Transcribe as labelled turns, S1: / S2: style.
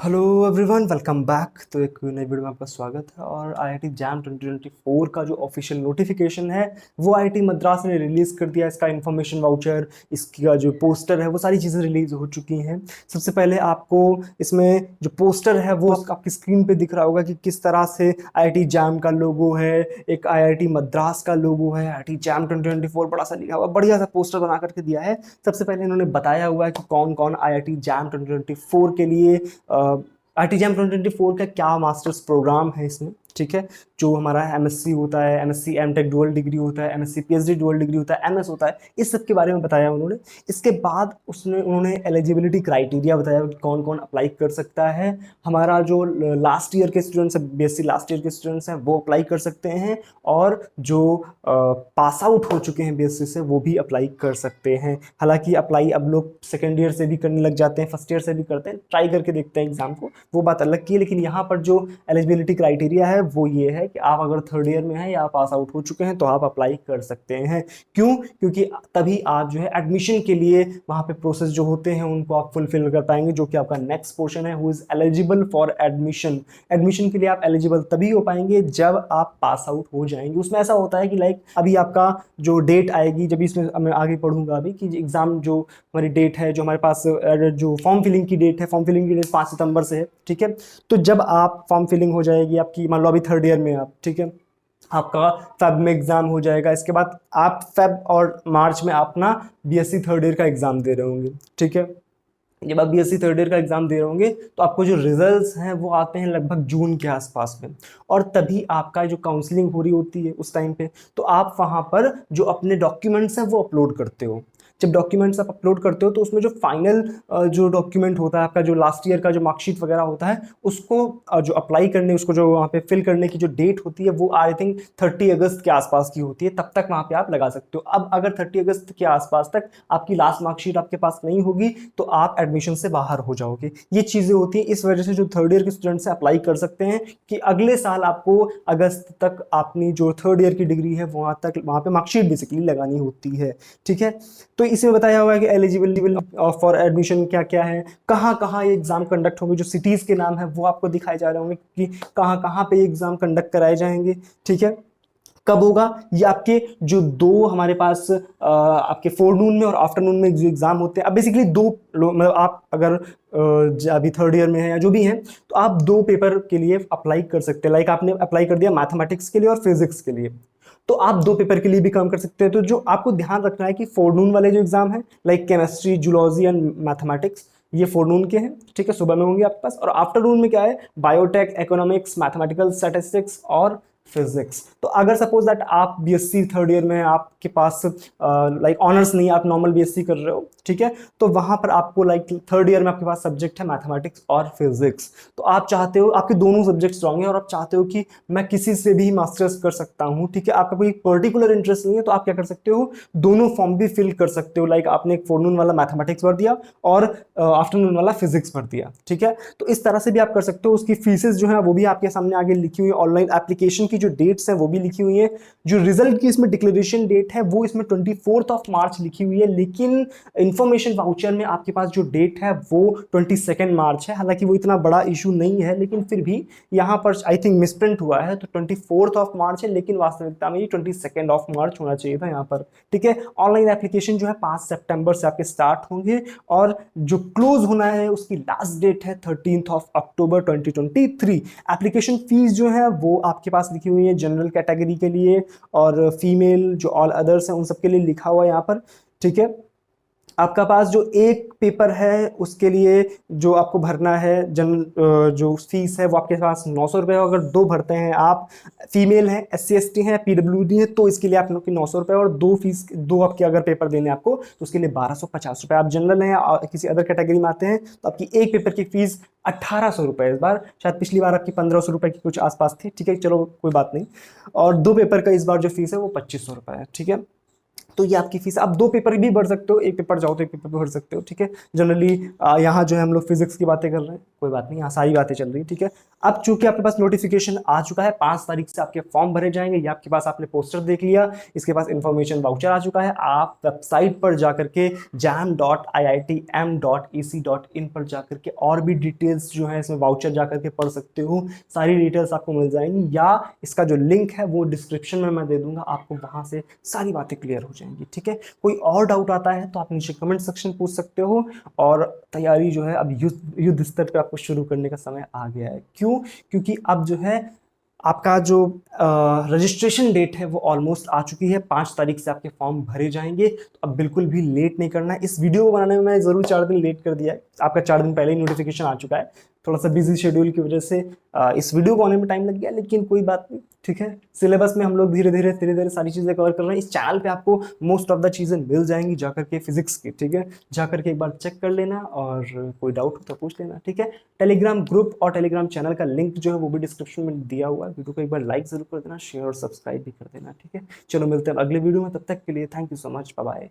S1: Hello everyone, welcome back. तो एक नई वीडियो में आपका स्वागत है। और आईआईटी जैम 2024 का जो ऑफिशियल नोटिफिकेशन है वो आईआईटी मद्रास ने रिलीज़ कर दिया। इसका इन्फॉर्मेशन वाउचर, इसका जो पोस्टर है वो सारी चीज़ें रिलीज़ हो चुकी हैं। सबसे पहले आपको इसमें जो पोस्टर है वो आपकी स्क्रीन पे दिख रहा होगा कि किस तरह से आईआईटी जैम का लोगो है, एक आईआईटी मद्रास का लोगो है, आईआईटी जैम 2024 बड़ा सा लिखा हुआ, बढ़िया सा पोस्टर बना करके दिया है। सबसे पहले इन्होंने बताया हुआ है कि कौन कौन आईआईटी जैम 2024 के लिए आईआईटी जैम 2024 का क्या मास्टर्स प्रोग्राम है इसमें, ठीक है। जो हमारा एमएससी होता है, एमएससी एमटेक डुअल डिग्री होता है, एमएससी पीएचडी डुअल डिग्री होता है, एमएस होता है, इस सब के बारे में बताया उन्होंने। इसके बाद उन्होंने एलिजिबिलिटी क्राइटेरिया बताया कि कौन कौन अप्लाई कर सकता है। हमारा जो लास्ट ईयर के स्टूडेंट्स हैं, बीएससी लास्ट ईयर के स्टूडेंट्स हैं, वो अप्लाई कर सकते हैं। और जो पास आउट हो चुके हैं बीएससी से वो भी अप्लाई कर सकते हैं। हालांकि अप्लाई अब लोग सेकेंड ईयर से भी करने लग जाते हैं, फर्स्ट ईयर से भी करते हैं, ट्राई करके देखते हैं एग्जाम को, वो बात अलग की है। लेकिन यहाँ पर जो एलिजिबिलिटी क्राइटेरिया है वो ये है कि आप अगर थर्ड ईयर में हैं या पास आउट हो चुके हैं तो आप अप्लाई कर सकते हैं। क्यों? क्योंकि तभी आप जो है एडमिशन के लिए वहाँ पे प्रोसेस जो होते हैं उनको आप फुलफिल कर पाएंगे, जो कि आपका नेक्स्ट पोर्शन है, who is eligible for admission. Admission के लिए आप एलिजिबल तभी हो पाएंगे जब आप पास आउट हो जाएंगे। उसमें ऐसा होता है कि लाइक अभी आपका जो डेट आएगी, जब इसमें मैं आगे पढ़ूंगा अभी कि एग्जाम जो हमारी डेट है, जो हमारे पास जो फॉर्म फिलिंग की डेट है, फॉर्म फिलिंग की डेट 5 सितंबर से है, ठीक है। तो जब आप फॉर्म फिलिंग हो जाएगी आपकी, मान लो अभी थर्ड ईयर में आप, ठीक है, आपका फेब में एग्जाम हो जाएगा। इसके बाद आप फेब और मार्च में अपना बीएससी थर्ड ईयर का एग्जाम दे रहे होंगे, ठीक है। जब आप बीएससी थर्ड ईयर का एग्जाम दे रहे होंगे तो आपको जो रिजल्ट्स हैं वो आते हैं लगभग जून के आसपास में। और तभी आपका जो काउंसलिंग हो रही होती है उस टाइम पे, तो आप वहाँ पर जो अपने डॉक्यूमेंट्स हैं वो अपलोड करते हो। जब डॉक्यूमेंट्स आप अपलोड करते हो तो उसमें जो फाइनल जो डॉक्यूमेंट होता है आपका, जो लास्ट ईयर का जो मार्कशीट वगैरह होता है, उसको जो अप्लाई करने, उसको जो वहाँ पे फिल करने की जो डेट होती है वो आई थिंक 30 अगस्त के आसपास की होती है। तब तक वहाँ पे आप लगा सकते हो। अब अगर 30 अगस्त के आसपास तक आपकी लास्ट मार्कशीट आपके पास नहीं होगी तो आप एडमिशन से बाहर हो जाओगे। ये चीज़ें होती हैं। इस वजह से जो थर्ड ईयर के स्टूडेंट्स से अप्लाई कर सकते हैं कि अगले साल आपको अगस्त तक अपनी जो थर्ड ईयर की डिग्री है वहाँ पे मार्कशीट बेसिकली लगानी होती है, ठीक है। तो इसमें बताया हुआ है कि एलिजिबल फॉर एडमिशन क्या क्या है, कहाँ कहाँ ये एग्जाम कंडक्ट होंगे, जो सिटीज़ के नाम है वो आपको दिखाए जा रहे होंगे कि कहाँ कहाँ पे एग्जाम कंडक्ट कराए जाएंगे, ठीक है। कब होगा ये आपके जो दो हमारे पास आपके फोरनून में और आफ्टरनून में जो एग्जाम होते हैं। अब बेसिकली दो मतलब आप अगर अभी थर्ड ईयर में है या जो भी हैं तो आप दो पेपर के लिए अप्लाई कर सकते हैं। लाइक आपने अप्लाई कर दिया मैथमेटिक्स के लिए और फिजिक्स के लिए, तो आप दो पेपर के लिए भी काम कर सकते हैं। तो जो आपको ध्यान रखना है कि फोरनून वाले जो एग्जाम है like chemistry, zoology and mathematics, ये फोरनून के हैं, ठीक है, सुबह में होंगे आपके पास। और आफ्टरनून में क्या है, बायोटेक, इकोनॉमिक्स, मैथमेटिकल स्टैटिस्टिक्स और फिजिक्स। तो अगर सपोज दैट आप बीएससी थर्ड ईयर में हैं, आपके पास लाइक ऑनर्स नहीं है, आप नॉर्मल बीएससी कर रहे हो, ठीक है, तो वहां पर आपको लाइक थर्ड ईयर में आपके पास सब्जेक्ट है मैथमेटिक्स और फिजिक्स। तो आप चाहते हो, आपके दोनों सब्जेक्ट स्ट्रांग है और आप चाहते हो कि मैं किसी से भी मास्टर्स कर सकता हूँ, ठीक है, आपका कोई पर्टिकुलर इंटरेस्ट नहीं है, तो आप क्या कर सकते हो, दोनों फॉर्म भी फिल कर सकते हो। लाइक आपने एक फोरनून वाला मैथमेटिक्स भर दिया और आफ्टरनून वाला फिजिक्स भर दिया, ठीक है। तो इस तरह से भी आप कर सकते हो। उसकी फीसेस जो है वो भी आपके सामने आगे लिखी हुई है। ऑनलाइन एप्लीकेशन की जो डेट्स हैं वो भी लिखी हुई है। जो रिजल्ट की इसमें डिक्लेरेशन डेट है वो इसमें 24 मार्च लिखी हुई है, लेकिन इंफॉर्मेशन वाउचर में आपके पास जो डेट है वो 22 मार्च है। हालांकि वो इतना बड़ा इशू नहीं है, लेकिन फिर भी यहाँ पर आई थिंक मिसप्रिंट हुआ है, तो 24 मार्च है, लेकिन वास्तविकता में ये 22 मार्च होना चाहिए था यहाँ पर, ठीक है। ऑनलाइन एप्लीकेशन जो है 5 सितंबर से आपके स्टार्ट होंगे और जो क्लोज होना है उसकी लास्ट डेट है 13 अक्टूबर 2023। एप्लीकेशन फीस जो है वो आपके पास लिखी हुई है जनरल कैटेगरी के लिए, और फीमेल जो ऑल अदर्स हैं उन सबके लिए लिखा हुआ है यहाँ पर, ठीक है। आपका पास जो एक पेपर है उसके लिए जो आपको भरना है जो फीस है वो आपके पास 900 रुपये। अगर दो भरते हैं आप, फीमेल हैं, SC ST हैं, PWD हैं, तो इसके लिए आप लोग की 900 रुपये, और दो आपके अगर पेपर देने आपको तो उसके लिए 1250 रुपये। आप जनरल हैं या किसी अदर कैटेगरी में आते हैं तो आपकी एक पेपर की फीस 1800 रुपये इस बार, शायद पिछली बार आपकी 1500 रुपये की कुछ आसपास थी, ठीक है, चलो कोई बात नहीं। और दो पेपर का इस बार जो फीस है वो 2500 रुपये है, ठीक है। तो ये आपकी फीस, आप दो पेपर भी भर सकते हो, एक पेपर जाओ तो एक पेपर भर सकते हो, ठीक है। जनरली यहाँ जो है हम लोग फिजिक्स की बातें कर रहे हैं, कोई बात नहीं, यहाँ सारी बातें चल रही है, ठीक है। अब चूंकि आपके पास नोटिफिकेशन आ चुका है, 5 तारीख से आपके फॉर्म भरे जाएंगे, ये आपके पास आपने पोस्टर देख लिया, इसके पास इंफॉर्मेशन वाउचर आ चुका है। आप वेबसाइट पर जाकर के jam.iitm.ec.in पर जाकर के और भी डिटेल्स जो है इसमें वाउचर जाकर के पढ़ सकते हो, सारी डिटेल्स आपको मिल जाएंगी, या इसका जो लिंक है वो डिस्क्रिप्शन में मैं दे दूंगा, आपको वहां से सारी बातें क्लियर हो जाएंगी, ठीक है। कोई और डाउट आता है तो आप नीचे कमेंट सेक्शन पूछ सकते हो। और तैयारी जो है अब युद्ध स्तर पे आपको शुरू करने का समय आ गया है। क्यों? क्योंकि अब जो है आपका जो रजिस्ट्रेशन डेट है वो ऑलमोस्ट आ चुकी है, 5 तारीख से आपके फॉर्म भरे जाएंगे, तो अब बिल्कुल भी लेट नहीं करना है। इस वीडियो को बनाने में मैं ज़रूर 4 दिन लेट कर दिया है, आपका 4 दिन पहले ही नोटिफिकेशन आ चुका है, थोड़ा सा बिजी शेड्यूल की वजह से इस वीडियो को आने में टाइम लग गया, लेकिन कोई बात नहीं, ठीक है। सिलेबस में हम लोग धीरे धीरे सारी चीज़ें कवर कर रहे हैं। इस चैनल पे आपको मोस्ट ऑफ द चीज़ें मिल जाएंगी जाकर के फिजिक्स की, ठीक है। जाकर के एक बार चेक कर लेना, और कोई डाउट हो तो पूछ लेना, ठीक है। टेलीग्राम ग्रुप और टेलीग्राम चैनल का लिंक जो है वो भी डिस्क्रिप्शन में दिया हुआ है। वीडियो को एक बार लाइक जरूर कर देना, शेयर और सब्सक्राइब भी कर देना, ठीक है। चलो मिलते हैं अगले वीडियो में, तब तक के लिए thank you so much, bye bye.